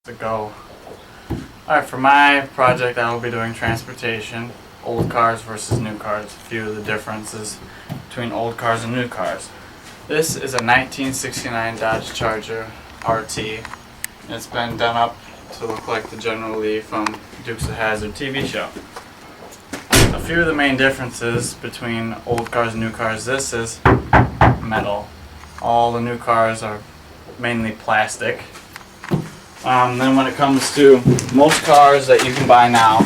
To go. Alright, for my project I will be doing transportation, old cars versus new cars, a few of the differences between old cars and new cars. This is a 1969 Dodge Charger RT, and it's been done up to look like the General Lee from Dukes of Hazzard TV show. A few of the main differences between old cars and new cars: this is metal. All the new cars are mainly plastic. Then when it comes to most cars that you can buy now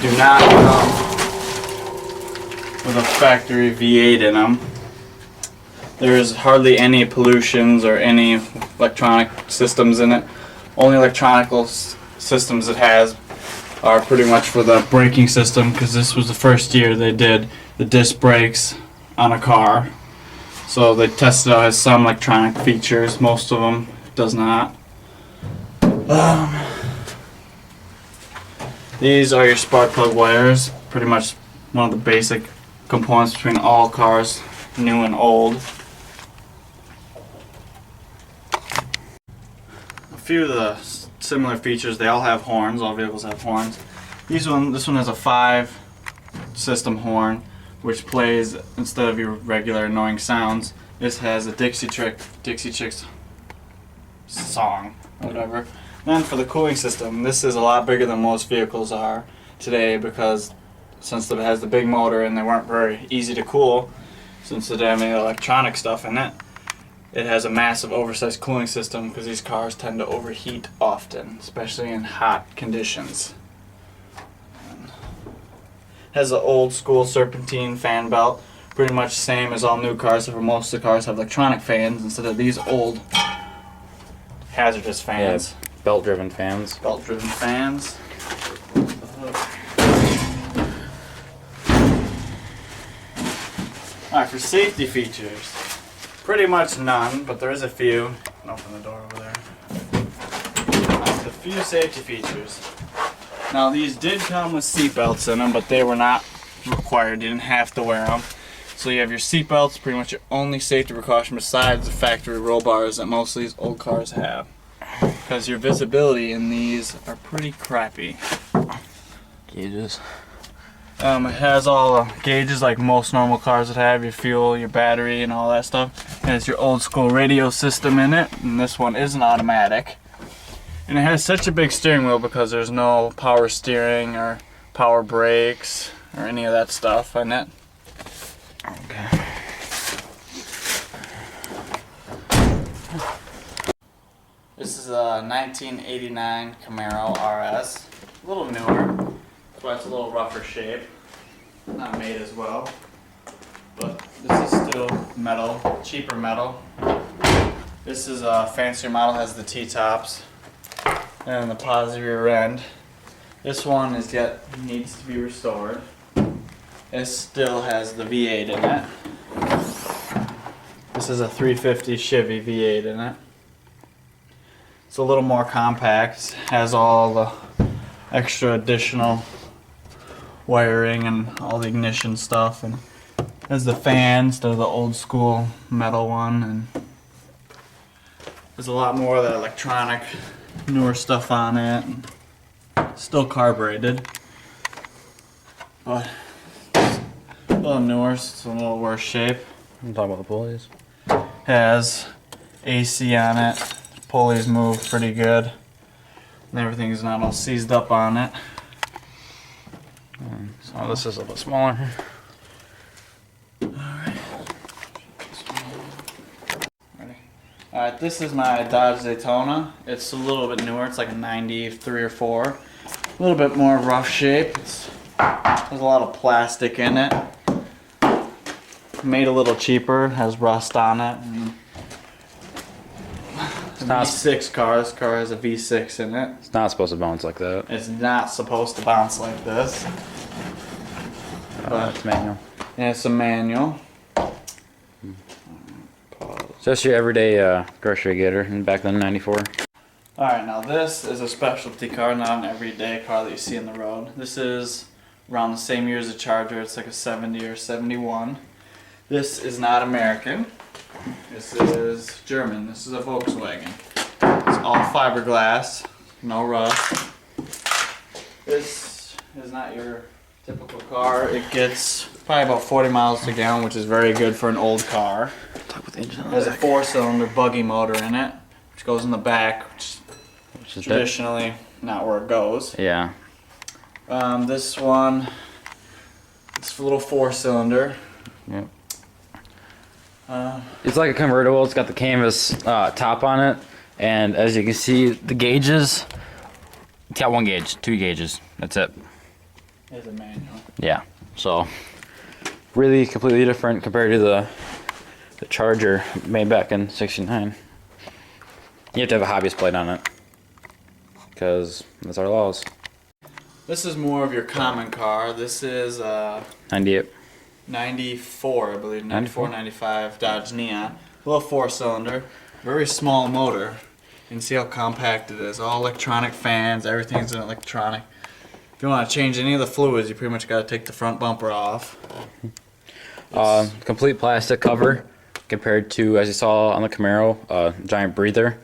do not come with a factory V8 in them. There is hardly any pollutions or any electronic systems in it. Only electronic systems it has are pretty much for the braking system, because this was the first year they did the disc brakes on a car. So they tested out as some electronic features. Most of them does not. These are your spark plug wires, pretty much one of the basic components between all cars, new and old. A few of the similar features: they all have horns. All vehicles have horns. This one has a 5-system horn, which plays, instead of your regular annoying sounds, this has a Dixie Chicks song, whatever. Then for the cooling system, this is a lot bigger than most vehicles are today, because since it has the big motor and they weren't very easy to cool, since it didn't have any electronic stuff in it, it has a massive oversized cooling system, because these cars tend to overheat often, especially in hot conditions. Has an old school serpentine fan belt, pretty much the same as all new cars, except for most of the cars have electronic fans instead of these old hazardous fans. Yeah, belt-driven fans. Belt-driven fans. Alright, for safety features, pretty much none, but there is a few. Open the door over there. A few safety features. Now, these did come with seat belts in them, but they were not required. You didn't have to wear them. So you have your seat belts, pretty much your only safety precaution besides the factory roll bars that most of these old cars have, because your visibility in these are pretty crappy. Gauges. It has all the gauges like most normal cars would have, your fuel, your battery, and all that stuff. It has your old school radio system in it, and this one is an automatic. And it has such a big steering wheel because there's no power steering or power brakes or any of that stuff in it. Okay. This is a 1989 Camaro RS. A little newer, that's why it's a little rougher shape. Not made as well, but this is still metal, cheaper metal. This is a fancier model, has the T-tops and the positive rear end. This one needs to be restored. It still has the V8 in it. This is a 350 Chevy V8 in it. It's a little more compact, has all the extra additional wiring and all the ignition stuff, and has the fan instead of the old school metal one, and there's a lot more of that electronic newer stuff on it. Still carbureted, but a little newer, it's in a little worse shape. I'm talking about the pulleys. Has AC on it. Pulleys move pretty good, and everything's not all seized up on it. So this is a little smaller. Alright, this is my Dodge Daytona. It's a little bit newer. It's like a 93 or 4. A little bit more rough shape. There's a lot of plastic in it. Made a little cheaper. Has rust on it. It's a V6 car. This car has a V6 in it. It's not supposed to bounce like that. It's not supposed to bounce like this. But It's manual. yeah, it's a manual. Just your everyday grocery getter back then, '94. Alright, now this is a specialty car, not an everyday car that you see on the road. This is around the same year as the Charger. It's like a 70 or 71. This is not American. This is German. This is a Volkswagen. It's all fiberglass. no rust. This is not your typical car. It gets probably about 40 miles per gallon, which is very good for an old car. It has a 4-cylinder buggy motor in it, which goes in the back, which is traditionally not where it goes. Yeah. This one, it's a little 4-cylinder. Yep. It's like a convertible. It's got the canvas top on it, and as you can see, the gauges. It's got 1 gauge, 2 gauges. That's it. It's a manual. Yeah. So really completely different compared to the Charger made back in '69. You have to have a hobbyist plate on it because that's our laws. This is more of your common car. This is 98. 94, I believe, 94, 95 Dodge Neon. Little 4-cylinder, very small motor. You can see how compact it is. All electronic fans, everything's in electronic. If you want to change any of the fluids, you pretty much got to take the front bumper off. Complete plastic cover compared to, as you saw on the Camaro, giant breather.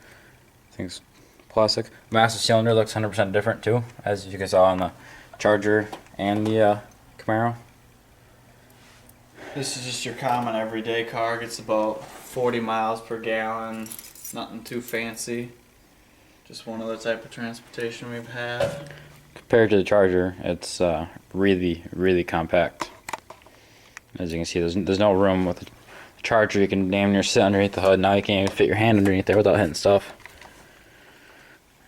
I think it's plastic. Master cylinder looks 100% different too, as you can saw on the Charger and the Camaro. This is just your common everyday car. Gets about 40 miles per gallon. Nothing too fancy. Just one other type of transportation we've had. Compared to the Charger, it's really, really compact. As you can see, there's no room with the Charger. You can damn near sit underneath the hood. Now you can't even fit your hand underneath there without hitting stuff.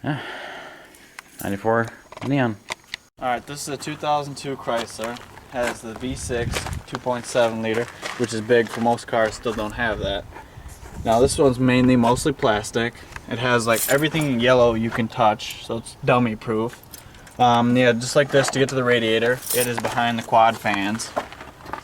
Yeah. 94 Neon. Alright, this is a 2002 Chrysler. Has the V6 2.7 liter, which is big for most cars, still don't have that. Now this one's mostly plastic. It has like everything in yellow you can touch, so it's dummy proof. Yeah, just like this, to get to the radiator, it is behind the quad fans.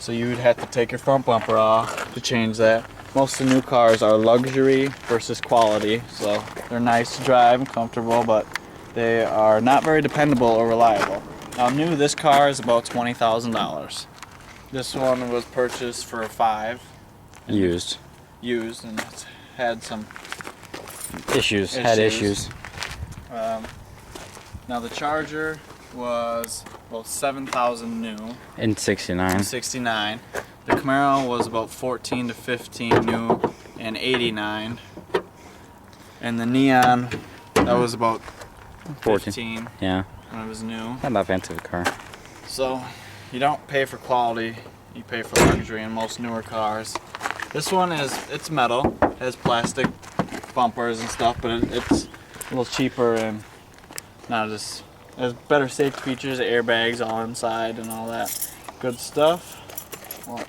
So you would have to take your front bumper off to change that. Most of the new cars are luxury versus quality, so they're nice to drive and comfortable, but they are not very dependable or reliable. Now new, this car is about $20,000. This one was purchased for $5,000. Used, and it's had some Issues. Had issues. Now the Charger was about $7,000 new. In '69. 69. The Camaro was about 14 to 15 new and 89. And the Neon, that was about 15 Yeah. when it was new. Not that fancy of a car. So you don't pay for quality, you pay for luxury in most newer cars. This one it's metal, it has plastic bumpers and stuff, but it's a little cheaper and not as, it has better safety features, airbags all inside and all that good stuff. Well,